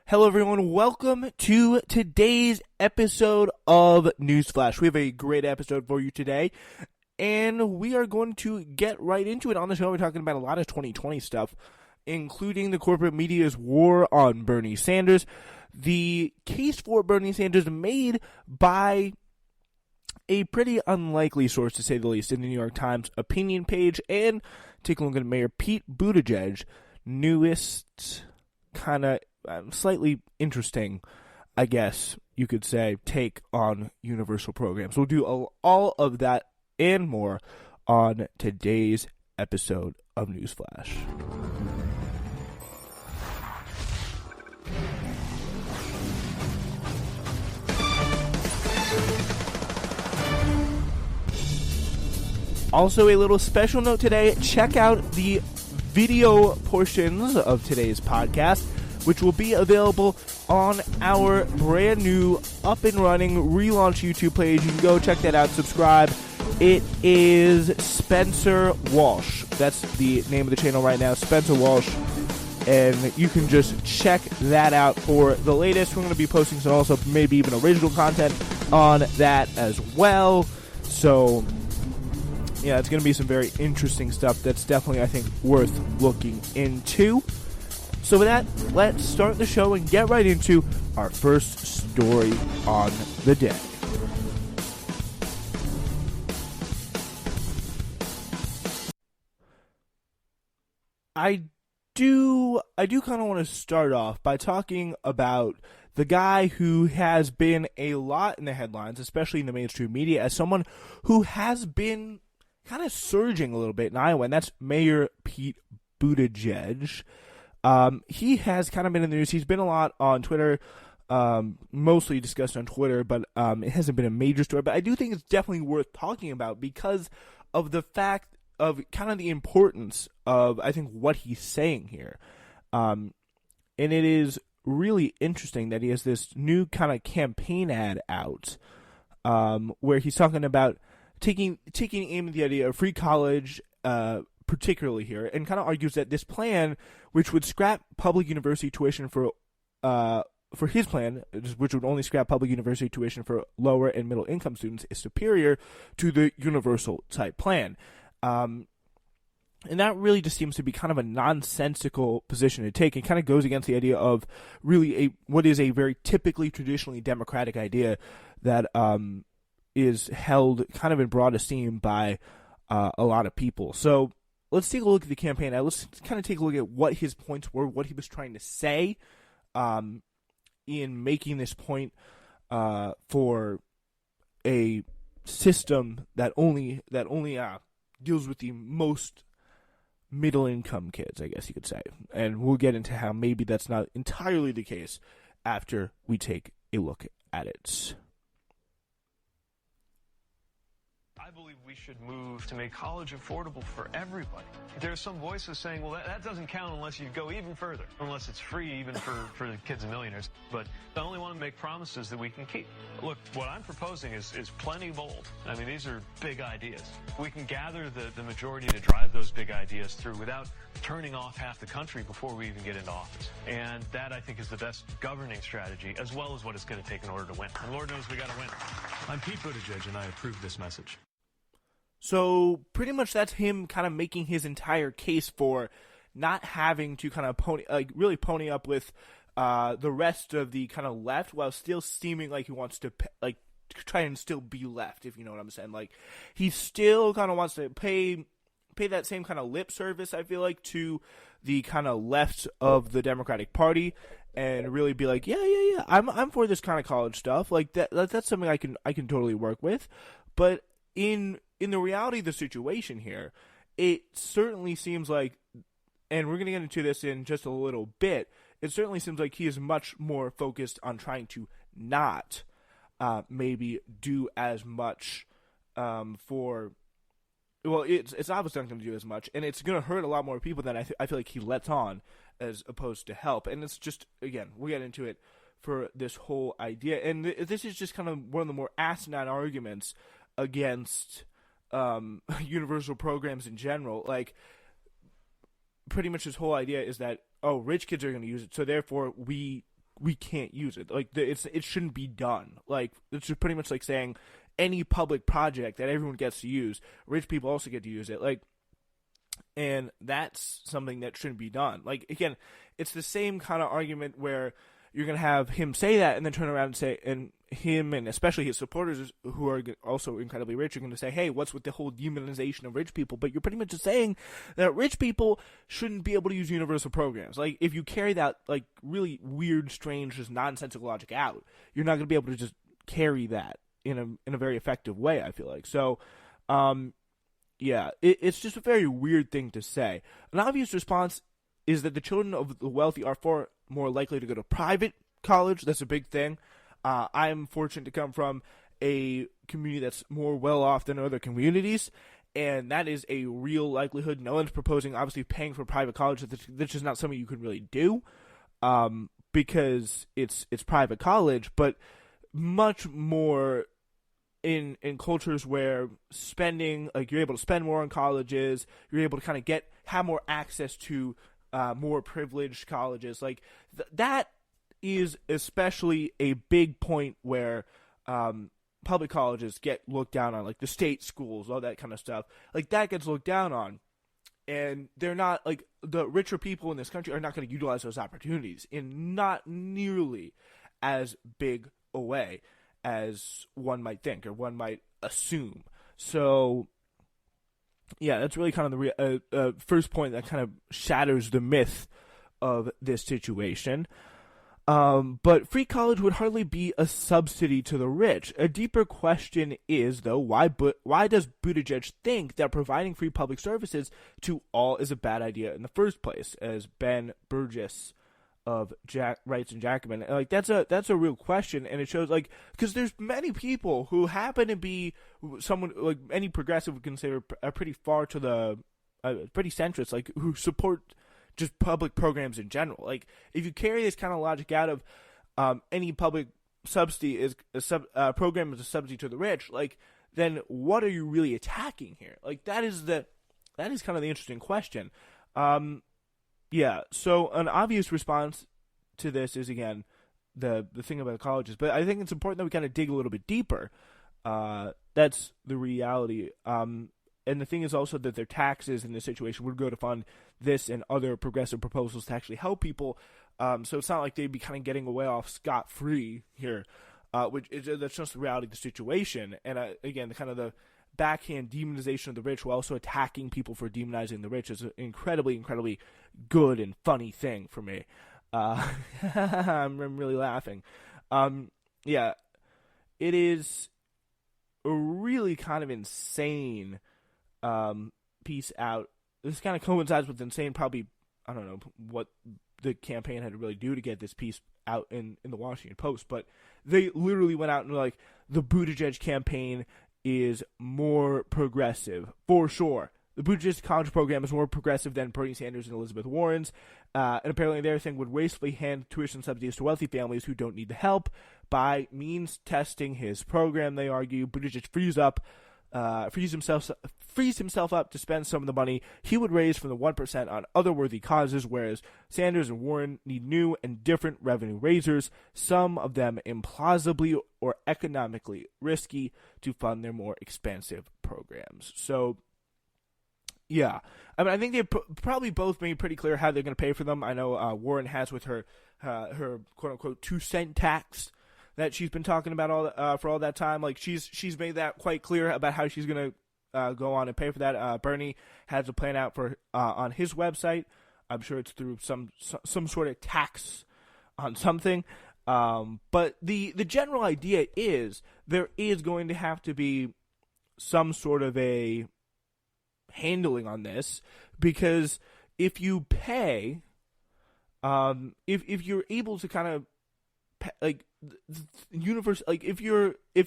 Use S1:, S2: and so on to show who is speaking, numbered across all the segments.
S1: Hello everyone, welcome to today's episode of Newsflash. We have a great episode for you today, and we are going to get right into it. On the show, we're talking about a lot of 2020 stuff, including the corporate media's war on Bernie Sanders, the case for Bernie Sanders made by a pretty unlikely source, to say the least, in the New York Times opinion page, and take a look at Mayor Pete Buttigieg, newest kind of slightly interesting, I guess you could say, take on universal programs. We'll do all of that and more on today's episode of Newsflash. Also, a little special note today, check out the video portions of today's podcast, which will be available on our brand new, up and running, relaunch YouTube page. You can go check that out, subscribe. It is Spencer Walsh. That's the name of the channel right now, Spencer Walsh. And you can just check that out for the latest. We're going to be posting some also maybe even original content on that as well. So yeah, it's going to be some very interesting stuff that's definitely, I think, worth looking into. So with that, let's start the show and get right into our first story on the day. I do kind of want to start off by talking about the guy who has been a lot in the headlines, especially in the mainstream media, as someone who has been kind of surging a little bit in Iowa, and that's Mayor Pete Buttigieg. He has kind of been in the news. He's been a lot on Twitter, mostly discussed on Twitter, but it hasn't been a major story. But I do think it's definitely worth talking about because of the fact of kind of the importance of, I think, what he's saying here. And it is really interesting that he has this new kind of campaign ad out where he's talking about taking aim at the idea of free college, particularly here, and kind of argues that this plan, which would scrap public university tuition for his plan, which would only scrap public university tuition for lower and middle income students, is superior to the universal type plan. And that really just seems to be kind of a nonsensical position to take. It kind of goes against the idea of really what is a very typically traditionally democratic idea that is held kind of in broad esteem by a lot of people. So let's take a look at the campaign. Let's kind of take a look at what his points were, what he was trying to say in making this point for a system that only deals with the most middle-income kids, I guess you could say. And we'll get into how maybe that's not entirely the case after we take a look at it.
S2: I believe we should move to make college affordable for everybody. There's some voices saying, well, that doesn't count unless you go even further, unless it's free even for the kids of millionaires. But I only want to make promises that we can keep. Look, what I'm proposing is plenty bold. I mean, these are big ideas. We can gather the majority to drive those big ideas through without turning off half the country before we even get into office. And that, I think, is the best governing strategy, as well as what it's going to take in order to win. And Lord knows we got to win. I'm Pete Buttigieg, and I approve this message.
S1: So pretty much that's him kind of making his entire case for not having to kind of really pony up with the rest of the kind of left, while still seeming like he wants to try and still be left, if you know what I'm saying. Like, he still kind of wants to pay that same kind of lip service, I feel like, to the kind of left of the Democratic Party, and really be like, yeah, I'm for this kind of college stuff. Like that's something I can totally work with. But in the reality of the situation here, it certainly seems like, and we're going to get into this in just a little bit, it certainly seems like he is much more focused on trying to not maybe do as much for, well, it's obviously not going to do as much, and it's going to hurt a lot more people than I feel like he lets on, as opposed to help. And it's just, again, we'll get into it for this whole idea. And this is just kind of one of the more asinine arguments against universal programs in general. Like, pretty much his whole idea is that, oh, rich kids are going to use it, so therefore we we can't use it. Like it shouldn't be done. Like it's just pretty much like saying any public project that everyone gets to use, rich people also get to use it. Like, and that's something that shouldn't be done. Like again, it's the same kind of argument where you're gonna have him say that and then turn around and say, and him and especially his supporters who are also incredibly rich are going to say, hey, what's with the whole demonization of rich people? But you're pretty much just saying that rich people shouldn't be able to use universal programs. Like if you carry that like really weird, strange, just nonsensical logic out, you're not going to be able to just carry that in a very effective way, I feel like. So yeah, it's just a very weird thing to say. An obvious response is that the children of the wealthy are far more likely to go to private college. That's a big thing. I'm fortunate to come from a community that's more well off than other communities, and that is a real likelihood. No one's proposing, obviously, paying for private college. That's just not something you can really do because it's private college, but much more in cultures where spending, like you're able to spend more on colleges, you're able to kind of have more access to more privileged colleges. Like that is especially a big point where public colleges get looked down on, like the state schools, all that kind of stuff. Like that gets looked down on, and they're not like the richer people in this country are not going to utilize those opportunities in not nearly as big a way as one might think or one might assume. So yeah, that's really kind of the first point that kind of shatters the myth of this situation. But free college would hardly be a subsidy to the rich. A deeper question is, though, why does Buttigieg think that providing free public services to all is a bad idea in the first place? As Ben Burgess of Rights and Jacobin, like that's a real question, and it shows like because there's many people who happen to be someone like any progressive would consider pretty far to the pretty centrist, like who support just public programs in general. Like if you carry this kind of logic out of any public subsidy is a program is a subsidy to the rich, like then what are you really attacking here? Like that is kind of the interesting question. Yeah, so an obvious response to this is again the thing about colleges, but I think it's important that we kind of dig a little bit deeper. That's the reality. And the thing is also that their taxes in this situation would go to fund this and other progressive proposals to actually help people. So it's not like they'd be kind of getting away off scot-free here, that's just the reality of the situation. And again, the backhand demonization of the rich while also attacking people for demonizing the rich is an incredibly, incredibly good and funny thing for me. I'm really laughing. Yeah, it is a really kind of insane piece out. This kind of coincides with insane, probably, I don't know what the campaign had to really do to get this piece out in the Washington Post, but they literally went out and were like, the Buttigieg campaign is more progressive, for sure. The Buttigieg college program is more progressive than Bernie Sanders and Elizabeth Warren's, and apparently their thing would wastefully hand tuition subsidies to wealthy families who don't need the help. By means testing his program, they argue, Buttigieg frees himself up to spend some of the money he would raise from the 1% on other worthy causes, whereas Sanders and Warren need new and different revenue raisers, some of them implausibly or economically risky, to fund their more expensive programs. So, yeah. I mean, I think they probably both made pretty clear how they're going to pay for them. I know Warren has with her quote-unquote 2-cent tax that she's been talking about for all that time. Like she's made that quite clear about how she's gonna go on and pay for that. Bernie has a plan out for on his website. I'm sure it's through some sort of tax on something. But the general idea is there is going to have to be some sort of a handling on this, because if you pay, if you're able to kind of like universal, like if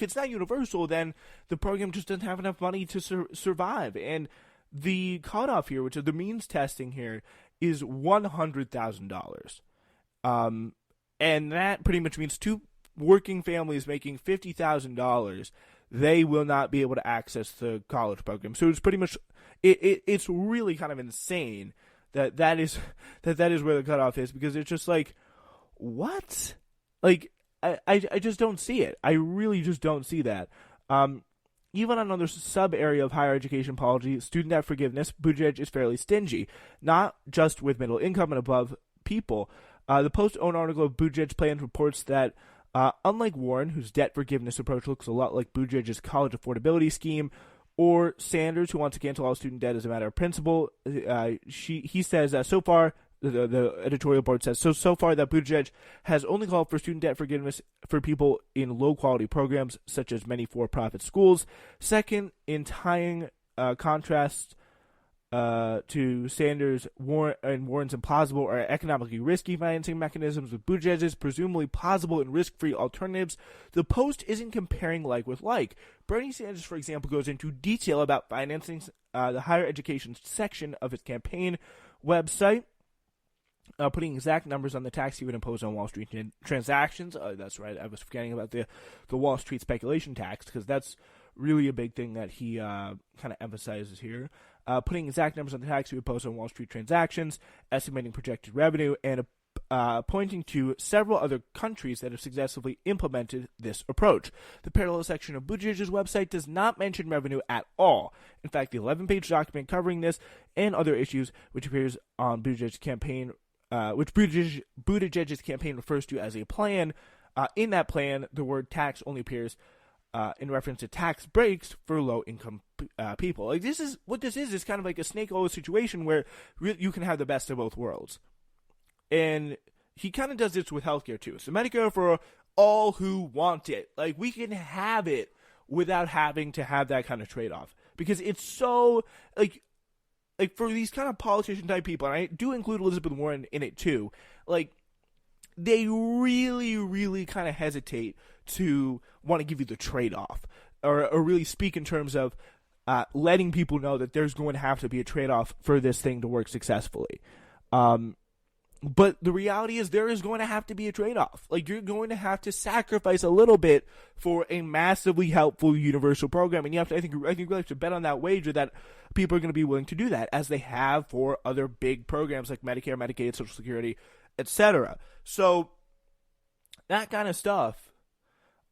S1: it's not universal, then the program just doesn't have enough money to survive. And the cutoff here, which is the means testing here, is $100,000. And that pretty much means two working families making $50,000, they will not be able to access the college program. So it's pretty much it's really kind of insane that is where the cutoff is, because it's just like, what? Like, I just don't see it. I really just don't see that. Um, Even on another sub area of higher education policy, student debt forgiveness, Buttigieg is fairly stingy, not just with middle income and above people. The Post-owned article of Buttigieg's plans reports that, unlike Warren, whose debt forgiveness approach looks a lot like Buttigieg's college affordability scheme, or Sanders, who wants to cancel all student debt as a matter of principle, he says so far the editorial board says so far that Buttigieg has only called for student debt forgiveness for people in low quality programs such as many for-profit schools. Second, in tying contrast to Sanders and Warren's implausible or economically risky financing mechanisms with Buttigieg's presumably plausible and risk-free alternatives, the Post isn't comparing like with like. Bernie Sanders, for example, goes into detail about financing the higher education section of his campaign website, putting exact numbers on the tax he would impose on Wall Street transactions. That's right, I was forgetting about the Wall Street speculation tax, because that's really a big thing that he kind of emphasizes here. Putting exact numbers on the tax he would impose on Wall Street transactions, estimating projected revenue, and pointing to several other countries that have successfully implemented this approach. The parallel section of Buttigieg's website does not mention revenue at all. In fact, the 11-page document covering this and other issues, which appears on Buttigieg's campaign, which Buttigieg's campaign refers to as a plan. In that plan, the word tax only appears in reference to tax breaks for low-income people. Like, this is what this is kind of like a snake oil situation where you can have the best of both worlds. And he kind of does this with healthcare too. So Medicare for all who want it. Like, we can have it without having to have that kind of trade-off, because it's so like for these kind of politician type people, and I do include Elizabeth Warren in it too, like, they really, really kind of hesitate to want to give you the trade-off, or really speak in terms of letting people know that there's going to have to be a trade-off for this thing to work successfully. But the reality is there is going to have to be a trade-off. Like, you're going to have to sacrifice a little bit for a massively helpful universal program, and you have to. I think we have to bet on that wager that people are going to be willing to do that, as they have for other big programs like Medicare, Medicaid, Social Security, etc. So that kind of stuff.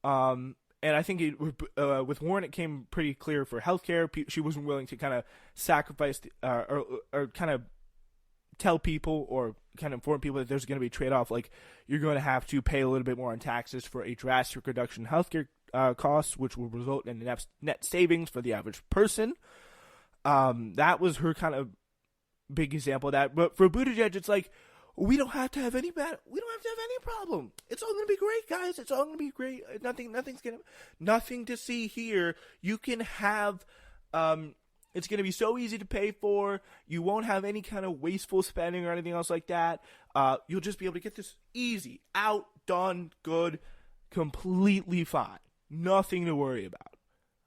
S1: And I think with Warren, it came pretty clear for healthcare. She wasn't willing to kind of sacrifice or kind of tell people or kind of inform people that there's going to be a trade-off. Like, you're going to have to pay a little bit more on taxes for a drastic reduction in healthcare costs, which will result in net savings for the average person. That was her kind of big example of that. But for Buttigieg, it's like, we don't have to have any problem. It's all going to be great, guys. It's all going to be great. Nothing to see here. You can have, it's going to be so easy to pay for. You won't have any kind of wasteful spending or anything else like that. You'll just be able to get this easy, out, done, good, completely fine. Nothing to worry about.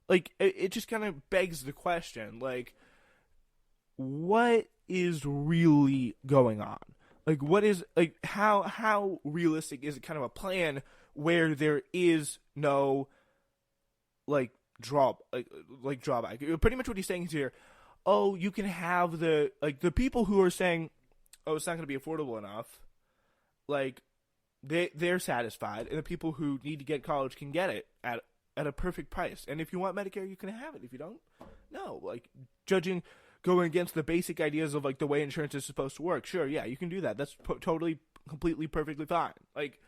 S1: Like, it just kind of begs the question, like, what is really going on? Like, what is, like, how realistic is it kind of a plan where there is no, like, drawback? Pretty much what he's saying is here, oh, you can have the people who are saying, oh, it's not going to be affordable enough, like, they're satisfied, and the people who need to get college can get it at a perfect price. And if you want Medicare, you can have it. If you don't, no. Like, going against the basic ideas of, like, the way insurance is supposed to work. Sure, yeah, you can do that. That's totally, completely, perfectly fine. Like,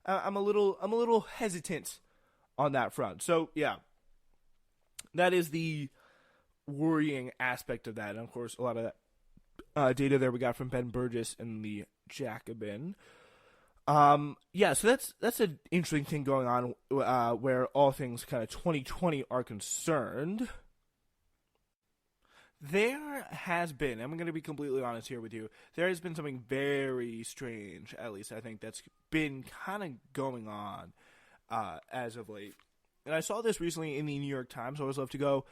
S1: I'm a little hesitant on that front. So, yeah, that is the worrying aspect of that. And, of course, a lot of that data there we got from Ben Burgess and the Jacobin. Yeah, so that's an interesting thing going on where all things kind of 2020 are concerned. There has been, I'm going to be completely honest here with you, there has been something very strange, at least I think, that's been kind of going on as of late. And I saw this recently in the New York Times. I always love to go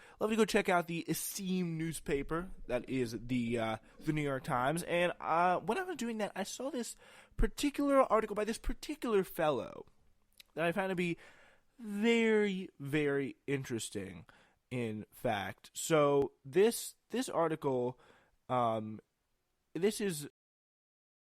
S1: check out the esteemed newspaper that is the New York Times. And when I was doing that, I saw this particular article by this particular fellow that I found to be very, very interesting. In fact, so this article, this is